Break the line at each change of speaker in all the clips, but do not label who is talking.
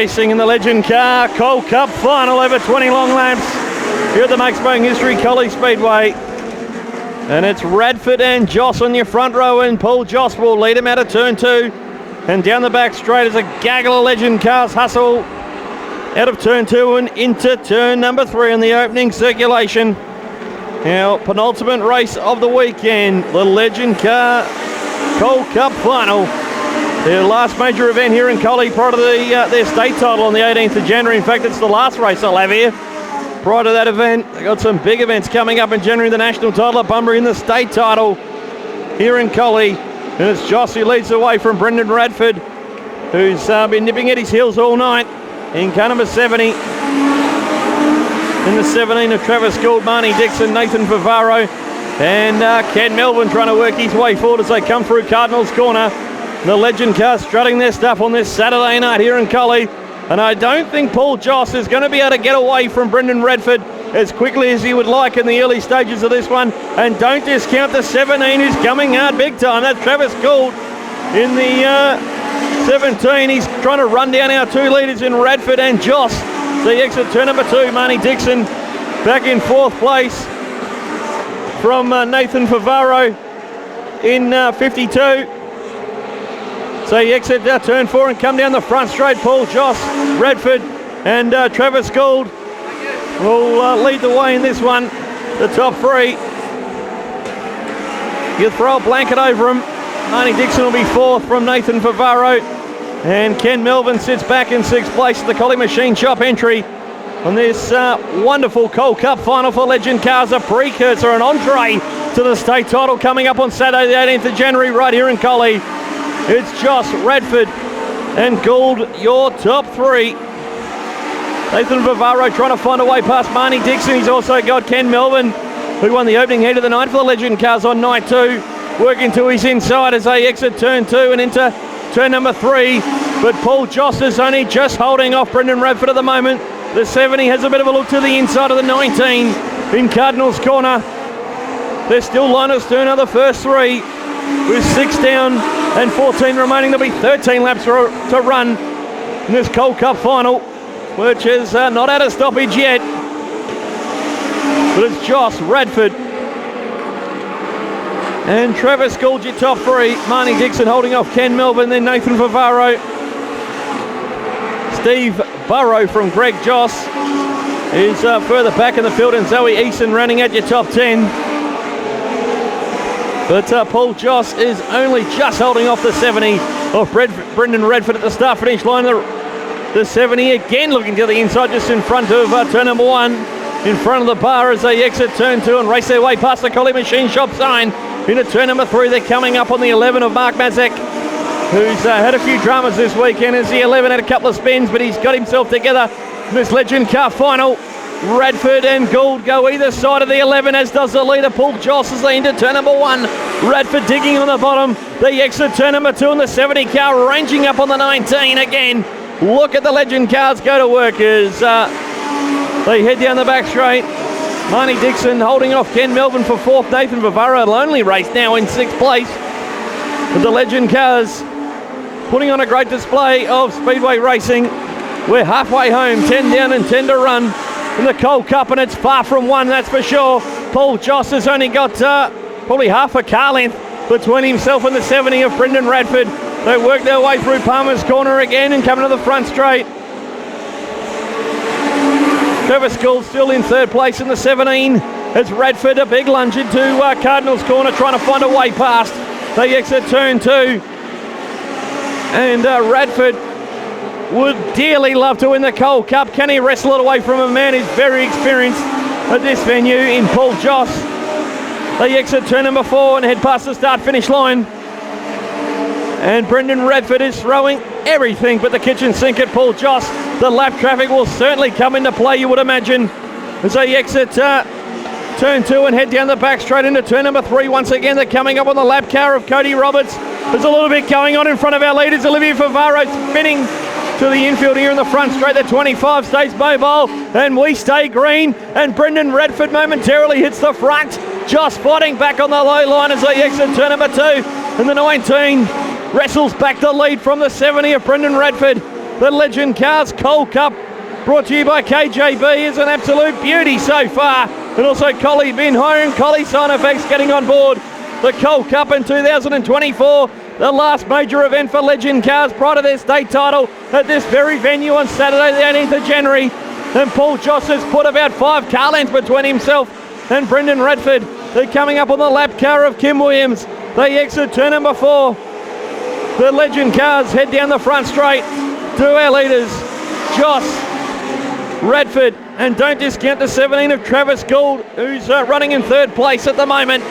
Racing in the Legend Car Coal Cup final over 20 long laps here at the Makes Boating History Collie Speedway. And it's Radford and Joss on your front row, and Paul Joss will lead him out of turn 2. And down the back straight as a gaggle of Legend Cars hustle out of turn 2 and into turn number 3 in the opening circulation. Now, penultimate race of the weekend, the Legend Car Coal Cup final. Their last major event here in Collie prior to their state title on the 18th of January. In fact, it's the last race they'll have here. Prior to that event, they got some big events coming up in January. The national title at Bunbury and the state title here in Collie. And it's Joss who leads the way from Brendan Radford, who's been nipping at his heels all night. In car number 70. In the 17 of Travis Gould, Marnie Dixon, Nathan Favaro, and Ken Melbourne trying to work his way forward as they come through Cardinals Corner. The Legend Car strutting their stuff on this Saturday night here in Collie. And I don't think Paul Joss is going to be able to get away from Brendan Radford as quickly as he would like in the early stages of this one. And don't discount the 17 who's coming hard big time. That's Travis Gould in the 17. He's trying to run down our two leaders in Radford and Joss. So he exits turn number 2. Marnie Dixon back in 4th place from Nathan Favaro in 52. So you exit turn 4 and come down the front straight. Paul Joss, Radford and Travis Gould will lead the way in this one. The top 3. You throw a blanket over him. Marnie Dixon will be 4th from Nathan Favaro. And Ken Melbourne sits back in 6th place at the Collie Machine Shop entry on this wonderful Coal Cup final for Legend Cars, a precursor, an entree to the state title coming up on Saturday the 18th of January right here in Collie. It's Joss, Radford and Gould, your top 3. Nathan Favaro trying to find a way past Marnie Dixon. He's also got Ken Melbourne, who won the opening heat of the night for the Legend Cars on night 2, working to his inside as they exit turn 2 and into turn number 3. But Paul Joss is only just holding off Brendan Radford at the moment. The 70 has a bit of a look to the inside of the 19 in Cardinals Corner. They're still line astern of the first 3 with 6 down and 14 remaining. There'll be 13 laps to run in this Coal Cup final, which is not at a stoppage yet. But it's Joss, Radford and Travis Gould, your top 3. Marnie Dixon holding off Ken Melbourne, then Nathan Favaro. Steve Burrow from Greg Joss is further back in the field, and Zoe Eason running at your top 10. But Paul Joss is only just holding off the 70 of Brendan Radford at the start-finish line. The 70 again looking to the inside just in front of turn number 1. In front of the bar as they exit turn 2 and race their way past the Collie Machine Shop sign. Into turn number 3, they're coming up on the 11 of Mark Mazek, who's had a few dramas this weekend as the 11 had a couple of spins, but he's got himself together in this Legend Car final. Radford and Gould go either side of the 11, as does the leader Paul Joss as they enter turn number 1. Radford digging on the bottom. They exit turn number 2 and the 70 car ranging up on the 19 again. Look at the Legend Cars go to work as they head down the back straight. Marnie Dixon holding off Ken Melbourne for 4th. Nathan Favaro, a lonely race now in 6th place. But the Legend Cars putting on a great display of Speedway racing. We're halfway home, 10 down and 10 to run in the Coal Cup, and it's far from one, that's for sure. Paul Joss has only got probably half a car length between himself and the 70 of Brendan Radford. They work their way through Palmer's Corner again and coming to the front straight. Travis Gould still in 3rd place in the 17 as Radford a big lunge into Cardinals Corner trying to find a way past. They exit turn 2 and Radford would dearly love to win the Coal Cup. Can he wrestle it away from a man who's very experienced at this venue in Paul Joss? They exit turn number 4 and head past the start-finish line. And Brendan Radford is throwing everything but the kitchen sink at Paul Joss. The lap traffic will certainly come into play, you would imagine, as they exit turn 2 and head down the back straight into turn number 3. Once again, they're coming up on the lap car of Cody Roberts. There's a little bit going on in front of our leaders. Olivia Favaro spinning to the infield here in the front straight. The 25 stays mobile and we stay green, and Brendan Radford momentarily hits the front, just fighting back on the low line as they exit turn number 2, and the 19 wrestles back the lead from the 70 of Brendan Radford. The Legend Cars Coal Cup, brought to you by KJB, is an absolute beauty so far. And also Collie Ben Hire and Collie Sign-Effects getting on board the Coal Cup in 2024. The last major event for Legend Cars prior to their state title at this very venue on Saturday the 18th of January. And Paul Joss has put about 5 car lengths between himself and Brendan Redford. They're coming up on the lap car of Kim Williams. They exit turn number 4. The Legend Cars head down the front straight. To our leaders, Joss, Redford, and don't discount the 17 of Travis Gould, who's running in 3rd place at the moment.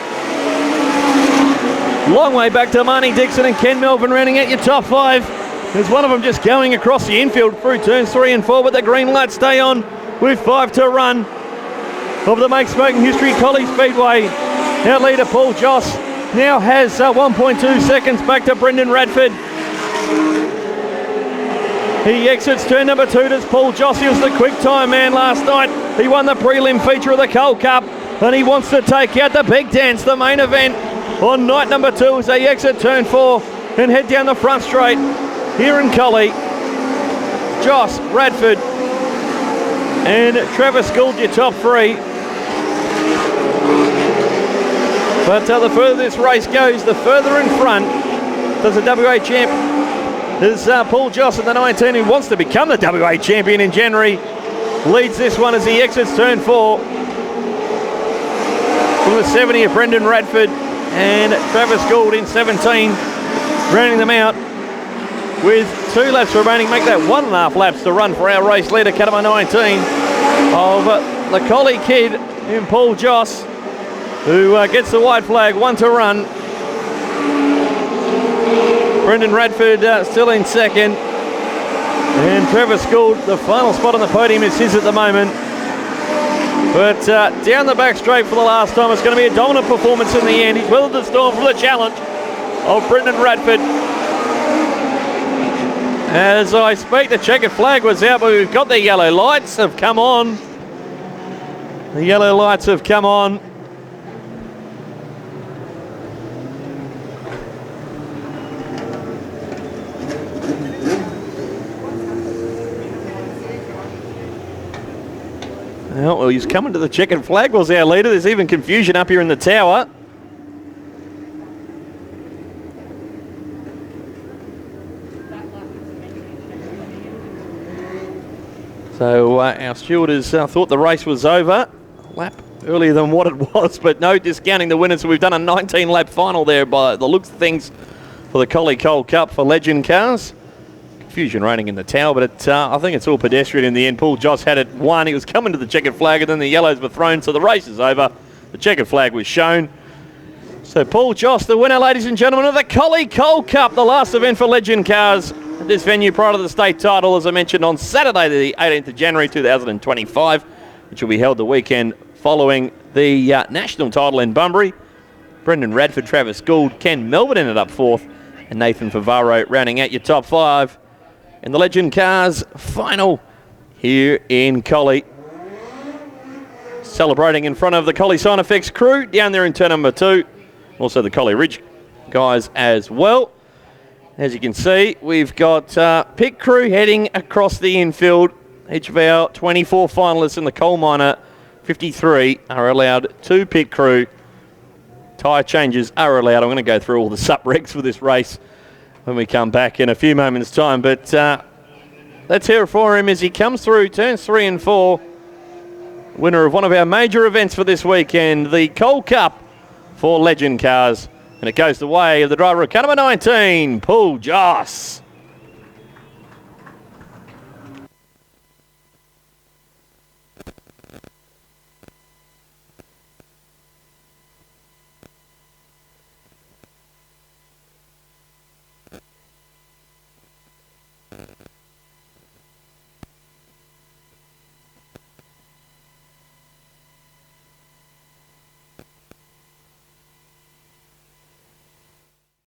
Long way back to Marnie Dixon and Ken Melvin rounding out your top 5. There's one of them just going across the infield through turns 3 and 4, but the green lights stay on with 5 to run of the Make Smoking History Collie Speedway. Our leader Paul Joss now has 1.2 seconds back to Brendan Redford. He exits turn number 2. Does Paul Joss? He was the quick time man last night. He won the prelim feature of the Coal Cup, and he wants to take out the big dance, the main event, on night number 2 as they exit turn 4 and head down the front straight. Here in Collie, Joss, Radford, and Travis Gould, your top 3. But the further this race goes, the further in front does the WA champ. There's Paul Joss at the 19, who wants to become the WA champion in January. Leads this one as he exits turn 4. From the 70 of Brendan Radford and Travis Gould in 17, rounding them out with 2 laps remaining. Make that 1.5 laps to run for our race leader, cut number 19 of the Collie kid in Paul Joss, who gets the white flag, 1 to run. Brendan Radford still in 2nd. And Travis Gould, the final spot on the podium is his at the moment. But down the back straight for the last time, it's going to be a dominant performance in the end. He's weathered the storm for the challenge of Brendan Radford. As I speak, the checkered flag was out, but we've got the yellow lights have come on. The yellow lights have come on. Well, he's coming to the checkered flag, was our leader. There's even confusion up here in the tower. So our steward has thought the race was over. A lap earlier than what it was, but no discounting the winners. So we've done a 19-lap final there by the looks of things for the Collie Coal Cup for Legend Cars. Confusion reigning in the tower, but I think it's all pedestrian in the end. Paul Joss had it won. He was coming to the checkered flag, and then the yellows were thrown, so the race is over. The checkered flag was shown. So Paul Joss, the winner, ladies and gentlemen, of the Collie Coal Cup, the last event for Legend Cars at this venue prior to the state title, as I mentioned, on Saturday the 18th of January 2025, which will be held the weekend following the national title in Bunbury. Brendan Radford, Travis Gould, Ken Melvin ended up 4th, and Nathan Favaro rounding out your top 5 in the Legend Cars final here in Collie. Celebrating in front of the Collie Sign Effects crew down there in turn number 2. Also the Collie Ridge guys as well. As you can see, we've got pit crew heading across the infield. Each of our 24 finalists in the coal miner 53 are allowed 2 pit crew. Tyre changes are allowed. I'm going to go through all the sub-regs for this race when we come back in a few moments' time. But let's hear it for him as he comes through turns 3 and 4. Winner of one of our major events for this weekend, the Coal Cup for Legend Cars. And it goes the way of the driver of car number 19, Paul Joss.